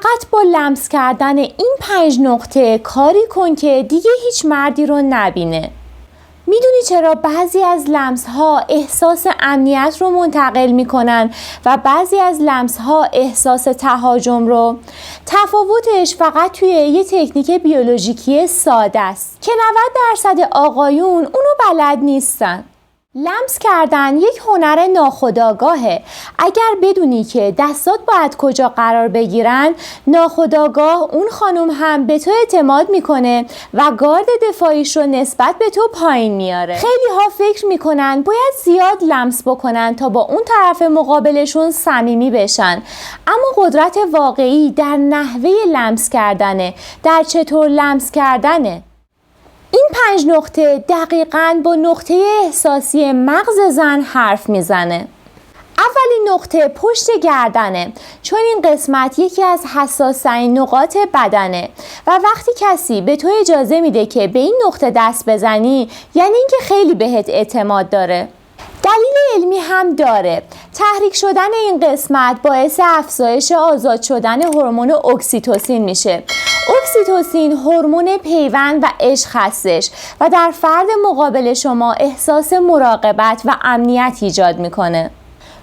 فقط با لمس کردن این 5 نقطه کاری کن که دیگه هیچ مردی رو نبینه. میدونی چرا بعضی از لمس‌ها احساس امنیت رو منتقل میکنن و بعضی از لمس‌ها احساس تهاجم رو؟ تفاوتش فقط توی یه تکنیک بیولوژیکی ساده است که 90% آقایون اونو بلد نیستن. لمس کردن یک هنر ناخودآگاهه. اگر بدونی که دستات باید کجا قرار بگیرن، ناخودآگاه اون خانم هم به تو اعتماد میکنه و گارد دفاعیش رو نسبت به تو پایین میاره. خیلی ها فکر میکنن باید زیاد لمس بکنن تا با اون طرف مقابلشون صمیمی بشن، اما قدرت واقعی در نحوه لمس کردنه، در چطور لمس کردنه. این 5 نقطه دقیقاً با نقطه احساسی مغز زن حرف میزنه. اولین نقطه پشت گردنه، چون این قسمت یکی از حساس‌ترین نقاط بدنه و وقتی کسی به تو اجازه میده که به این نقطه دست بزنی، یعنی اینکه خیلی بهت اعتماد داره. دلیل علمی هم داره. تحریک شدن این قسمت باعث افزایش آزاد شدن هورمون اکسیتوسین میشه. اکسیتوسین هورمون پیوند و عشق هستش و در فرد مقابل شما احساس مراقبت و امنیت ایجاد میکنه.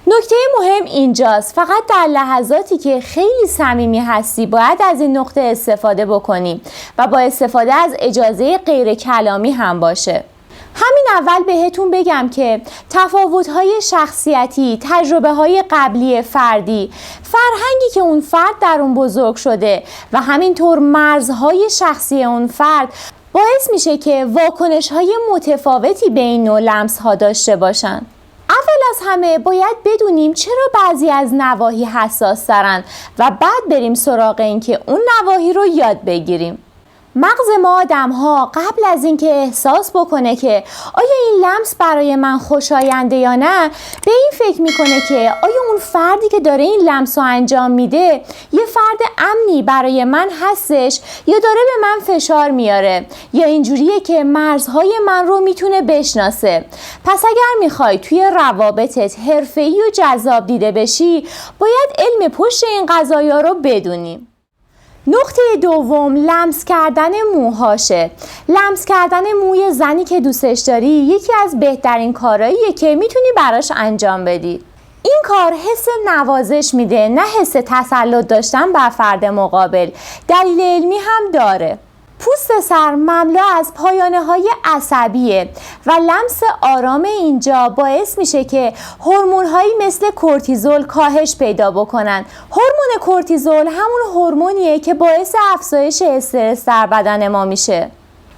نکته مهم اینجاست، فقط در لحظاتی که خیلی صمیمی هستی باید از این نقطه استفاده بکنی و با استفاده از اجازه غیر کلامی هم باشه. همین اول بهتون بگم که تفاوت‌های شخصیتی، تجربه‌های قبلی فردی، فرهنگی که اون فرد در اون بزرگ شده و همینطور مرزهای شخصی اون فرد باعث میشه که واکنش‌های متفاوتی به این نوع لمس‌ها داشته باشن. اول از همه باید بدونیم چرا بعضی از نواحی حساس دارن و بعد بریم سراغ این که اون نواحی رو یاد بگیریم. مغز ما آدم‌ها قبل از اینکه احساس بکنه که آیا این لمس برای من خوشاینده یا نه، به این فکر میکنه که آیا اون فردی که داره این لمس رو انجام میده یه فرد امنی برای من هستش یا داره به من فشار میاره، یا اینجوریه که مرزهای من رو میتونه بشناسه. پس اگر میخوای توی روابطت حرفه‌ای و جذاب دیده بشی، باید علم پشت این قضایا رو بدونی. نقطه دوم لمس کردن موهاشه. لمس کردن موی زنی که دوستش داری یکی از بهترین کارهاییه که میتونی براش انجام بدی. این کار حس نوازش میده، نه حس تسلط داشتن بر فرد مقابل. دلیل علمی هم داره. پوست سر مملو از پایانه‌های عصبیه و لمس آرام اینجا باعث میشه که هورمون‌هایی مثل کورتیزول کاهش پیدا بکنن. هورمون کورتیزول همون هورمونیه که باعث افزایش استرس در بدن ما میشه.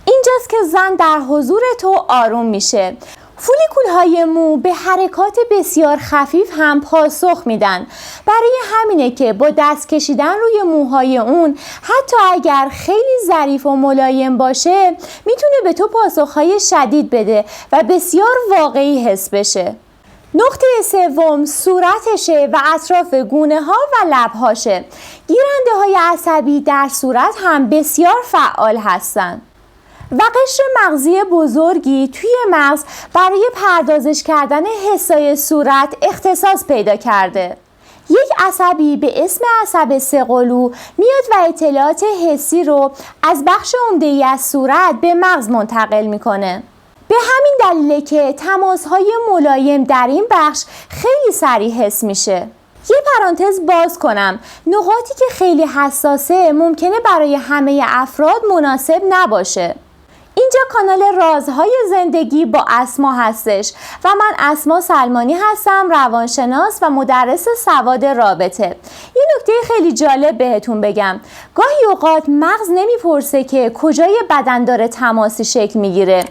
اینجاست که زن در حضور تو آروم میشه. فولیکول‌های مو به حرکات بسیار خفیف هم پاسخ میدن. برای همینه که با دست کشیدن روی موهای اون، حتی اگر خیلی ظریف و ملایم باشه، میتونه به تو پاسخهای شدید بده و بسیار واقعی حس بشه. نقطه سوم صورتشه و اطراف گونه ها و لبهاشه. گیرنده های عصبی در صورت هم بسیار فعال هستن و قشر مغزی بزرگی توی مغز برای پردازش کردن حسای صورت اختصاص پیدا کرده. یک عصبی به اسم عصب سه‌قلو میاد و اطلاعات حسی رو از بخش عمده‌ای از صورت به مغز منتقل میکنه. به همین دلیله که تماس‌های ملایم در این بخش خیلی سریع حس میشه. یه پرانتز باز کنم، نقاطی که خیلی حساسه ممکنه برای همه افراد مناسب نباشه. اینجا کانال رازهای زندگی با اسما هستش و من اسما سلمانی هستم، روانشناس و مدرس سواد رابطه. یه نکته خیلی جالب بهتون بگم، گاهی اوقات مغز نمیپرسه که کجای بدن داره تماسی شکل میگیره،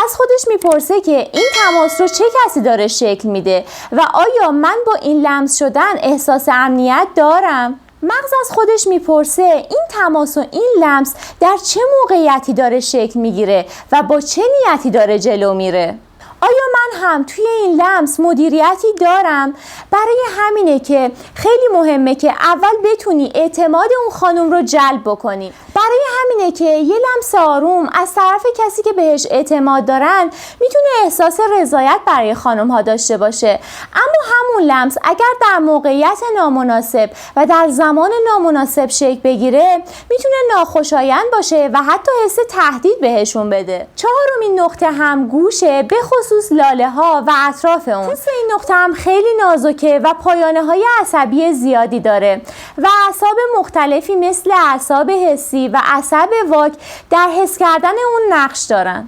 از خودش میپرسه که این تماس رو چه کسی داره شکل میده و آیا من با این لمس شدن احساس امنیت دارم؟ مغز از خودش میپرسه این تماس و این لمس در چه موقعیتی داره شکل میگیره و با چه نیتی داره جلو میره. آیا من هم توی این لمس مدیریتی دارم؟ برای همینه که خیلی مهمه که اول بتونی اعتماد اون خانم رو جلب بکنی. برای همینه اینه که یه لمس آروم از طرف کسی که بهش اعتماد دارن میتونه احساس رضایت برای خانم ها داشته باشه. اما همون لمس اگر در موقعیت نامناسب و در زمان نامناسب شکل بگیره میتونه ناخوشایند باشه و حتی حس تهدید بهشون بده. چهارمین نقطه هم گوشه، به خصوص لاله ها و اطراف اون. پوست این نقطه هم خیلی نازکه و پایانه های عصبی زیادی داره و اعصاب مختلفی مثل اعصاب حسی و عصب واک در حس کردن اون نقش دارن.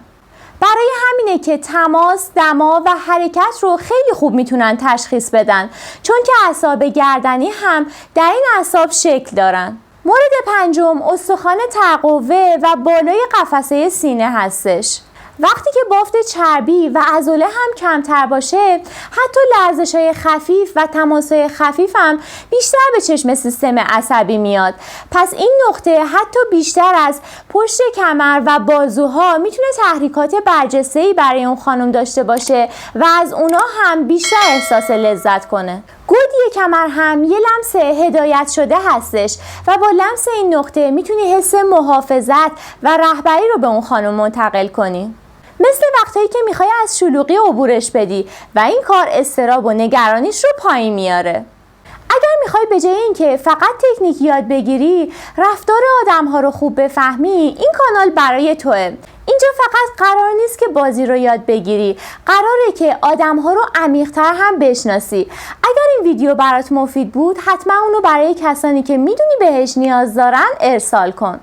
برای همینه که تماس، دما و حرکت رو خیلی خوب میتونن تشخیص بدن، چون که اعصاب گردنی هم در این اعصاب شکل دارن. مورد پنجم استخوان تقوه و بالای قفسه سینه هستش. وقتی که بافت چربی و عضله هم کمتر باشه، حتی لرزش‌های خفیف و تماس‌های خفیف هم بیشتر به چشم سیستم عصبی میاد. پس این نقطه حتی بیشتر از پشت کمر و بازوها میتونه تحریکات برجسته‌ای برای اون خانم داشته باشه و از اونا هم بیشتر احساس لذت کنه. گودی کمر هم یه لمس هدایت شده هستش و با لمس این نقطه میتونی حس محافظت و رهبری رو به اون خانم منتقل کنی. مثل وقتایی که میخوای از شلوغی عبورش بدی و این کار اضطراب و نگرانیش رو پایین میاره. اگر میخوای به جای اینکه فقط تکنیک یاد بگیری، رفتار آدم‌ها رو خوب بفهمی، این کانال برای توه. اینجا فقط قرار نیست که بازی رو یاد بگیری، قراره که آدم‌ها رو عمیق‌تر هم بشناسی. اگر این ویدیو برات مفید بود، حتما اونو برای کسانی که میدونی بهش نیاز دارن ارسال کن.